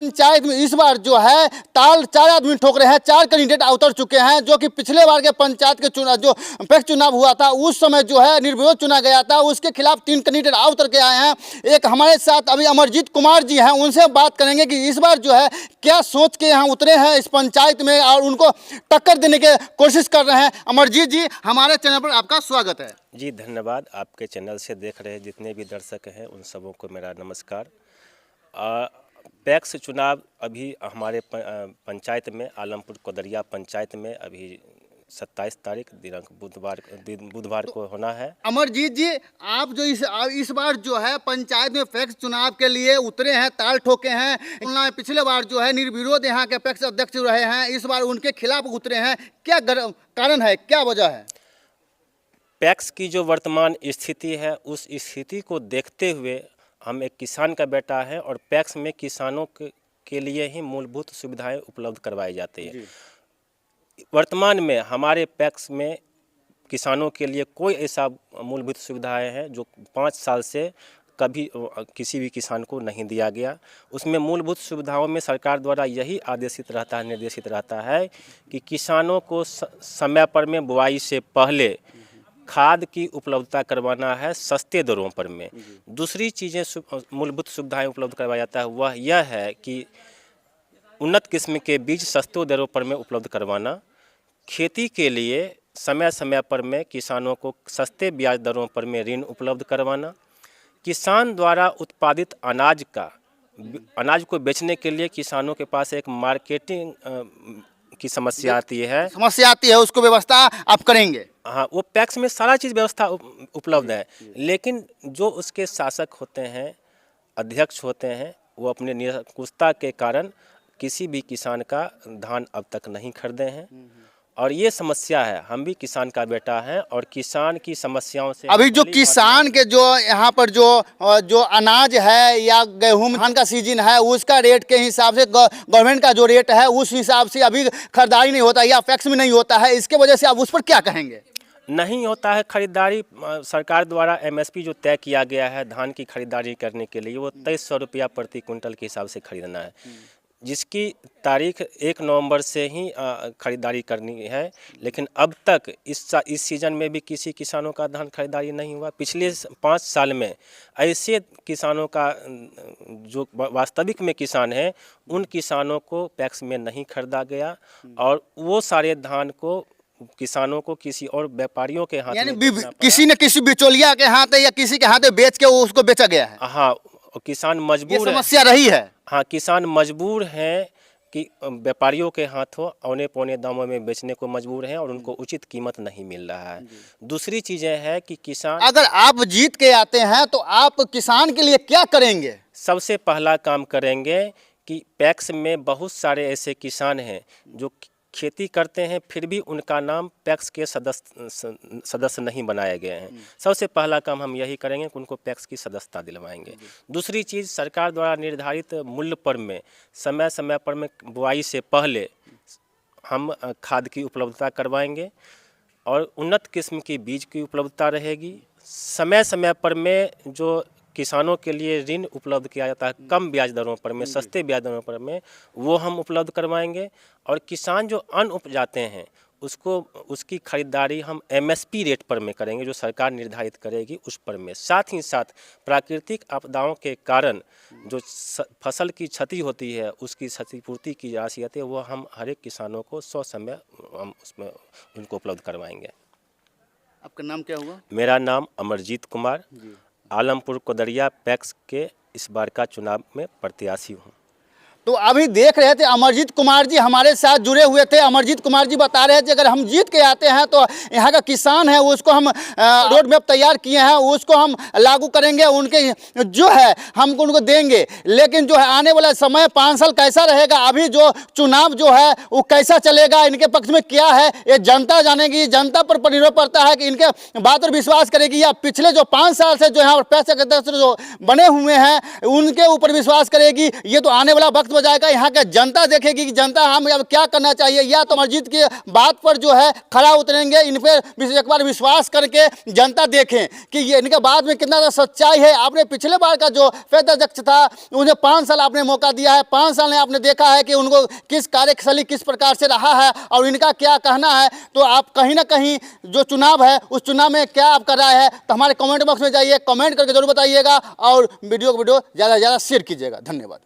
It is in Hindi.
पंचायत में इस बार जो है ताल 4 आदमी ठोक रहे हैं। 4 कैंडिडेट उतर चुके हैं, जो कि पिछले बार के पंचायत के चुनाव जो अपेक्ष चुनाव हुआ था उस समय जो है निर्विरोध चुना गया था, उसके खिलाफ 3 कैंडिडेट उतर के आए हैं। एक हमारे साथ अभी अमरजीत कुमार जी हैं, उनसे बात करेंगे कि इस बार जो है क्या सोच के यहाँ उतरे हैं इस पंचायत में और उनको टक्कर देने की कोशिश कर रहे हैं। अमरजीत जी, हमारे चैनल पर आपका स्वागत है। जी धन्यवाद। आपके चैनल से देख रहे जितने भी दर्शक हैं उन सबों को मेरा नमस्कार। पैक्स चुनाव अभी हमारे पंचायत में आलमपुर कोदरिया पंचायत में अभी 27 तारीख दिनांक बुधवार को होना है। अमरजीत जी, आप जो इस बार जो है पंचायत में पैक्स चुनाव के लिए उतरे हैं, ताल ठोके हैं। पिछले बार जो है निर्विरोध यहाँ के पैक्स अध्यक्ष रहे हैं, इस बार उनके खिलाफ उतरे हैं। क्या कारण है, क्या वजह है? पैक्स की जो वर्तमान स्थिति है उस स्थिति को देखते हुए हम एक किसान का बेटा है और पैक्स में किसानों के लिए ही मूलभूत सुविधाएं उपलब्ध करवाई जाती है। वर्तमान में हमारे पैक्स में किसानों के लिए कोई ऐसा मूलभूत सुविधाएं हैं जो 5 साल से कभी किसी भी किसान को नहीं दिया गया। उसमें मूलभूत सुविधाओं में सरकार द्वारा यही निर्देशित रहता है कि किसानों को समय पर में बुआई से पहले खाद की उपलब्धता करवाना है सस्ते दरों पर में। दूसरी चीज़ें मूलभूत सुविधाएं उपलब्ध करवाया जाता है वह यह है कि उन्नत किस्म के बीज सस्ते दरों पर में उपलब्ध करवाना, खेती के लिए समय समय पर में किसानों को सस्ते ब्याज दरों पर में ऋण उपलब्ध करवाना, किसान द्वारा उत्पादित अनाज को बेचने के लिए किसानों के पास एक मार्केटिंग की समस्या आती है उसको व्यवस्था आप करेंगे। हाँ, वो पैक्स में सारा चीज़ व्यवस्था उपलब्ध है, लेकिन जो उसके शासक होते हैं, अध्यक्ष होते हैं, वो अपने निरंकुशता के कारण किसी भी किसान का धान अब तक नहीं खरीदे हैं और ये समस्या है। हम भी किसान का बेटा है और किसान की समस्याओं से अभी जो किसान के जो यहाँ पर जो अनाज है या गेहूं धान का सीजन है उसका रेट के हिसाब से गवर्नमेंट का जो रेट है उस हिसाब से अभी खरीदारी नहीं होता या पैक्स में नहीं होता है, इसके वजह से आप उस पर क्या कहेंगे? नहीं होता है खरीदारी। सरकार द्वारा MSP जो तय किया गया है धान की खरीदारी करने के लिए वो 2300 रुपया प्रति कुंटल के हिसाब से खरीदना है, जिसकी तारीख 1 नवंबर से ही खरीदारी करनी है। लेकिन अब तक इस सीज़न में भी किसी किसानों का धान खरीदारी नहीं हुआ। पिछले 5 साल में ऐसे किसानों का जो वास्तविक में किसान हैं उन किसानों को पैक्स में नहीं खरीदा गया और वो सारे धान को किसानों को किसी और व्यापारियों के हाथ में किसी न किसी बिचौलिया के हाथ या किसी के हाथ बेच के उसको बेचा गया है। हाँ, किसान मजबूर है। समस्या रही है। हाँ, किसान मजबूर हैं कि व्यापारियों के हाथों औने पौने दामों में बेचने को मजबूर हैं और उनको उचित कीमत नहीं मिल रहा है। दूसरी चीज़ें हैं कि किसान, अगर आप जीत के आते हैं तो आप किसान के लिए क्या करेंगे? सबसे पहला काम करेंगे कि पैक्स में बहुत सारे ऐसे किसान हैं जो खेती करते हैं फिर भी उनका नाम पैक्स के सदस्य नहीं बनाए गए हैं। सबसे पहला काम हम यही करेंगे कि उनको पैक्स की सदस्यता दिलवाएंगे। दूसरी चीज़, सरकार द्वारा निर्धारित मूल्य पर में समय समय पर में बुआई से पहले हम खाद की उपलब्धता करवाएंगे और उन्नत किस्म की बीज की उपलब्धता रहेगी। समय समय पर में जो किसानों के लिए ऋण उपलब्ध किया जाता है कम ब्याज दरों पर में, सस्ते ब्याज दरों पर में, वो हम उपलब्ध करवाएंगे। और किसान जो अन्न उपजाते हैं उसकी खरीदारी हम MSP रेट पर में करेंगे जो सरकार निर्धारित करेगी उस पर में। साथ ही साथ प्राकृतिक आपदाओं के कारण जो फसल की क्षति होती है उसकी क्षतिपूर्ति की राशि आती है वो हम हर एक किसानों को समय हम उसमें उनको उपलब्ध करवाएंगे। आपका नाम क्या हुआ? मेरा नाम अमरजीत कुमार, आलमपुर कोदरिया पैक्स के इस बार का चुनाव में प्रत्याशी हूँ। तो अभी देख रहे थे अमरजीत कुमार जी हमारे साथ जुड़े हुए थे। अमरजीत कुमार जी बता रहे थे अगर हम जीत के आते हैं तो यहाँ का किसान है उसको हम रोड मैप तैयार किए हैं उसको हम लागू करेंगे, उनके जो है हम उनको देंगे। लेकिन जो है आने वाला समय 5 साल कैसा रहेगा, अभी जो चुनाव जो है वो कैसा चलेगा, इनके पक्ष में क्या है ये जनता जानेगी। जनता पर निर्भर पड़ता है कि इनके बात पर विश्वास करेगी या पिछले जो 5 साल से जो है पैसे के अध्यक्ष जो बने हुए हैं उनके ऊपर विश्वास करेगी। ये तो आने वाला वक्त हो जाएगा। यहाँ का जनता देखेगी कि जनता हम अब क्या करना चाहिए, या तो अमरजीत की बात पर जो है खरा उतरेंगे, इन पर एक बार विश्वास करके जनता देखें कि ये इनके बाद में कितना सच्चाई है। आपने पिछले बार का जो प्रदेश अध्यक्ष था उन्हें 5 साल आपने मौका दिया है, 5 साल में आपने देखा है कि उनको किस कार्यशैली किस प्रकार से रहा है और इनका क्या कहना है। तो आप कहीं ना कहीं जो चुनाव है उस चुनाव में क्या आपका राय है, तो हमारे कमेंट बॉक्स में जाइए, कमेंट करके जरूर बताइएगा और वीडियो को ज़्यादा से ज़्यादा शेयर कीजिएगा। धन्यवाद।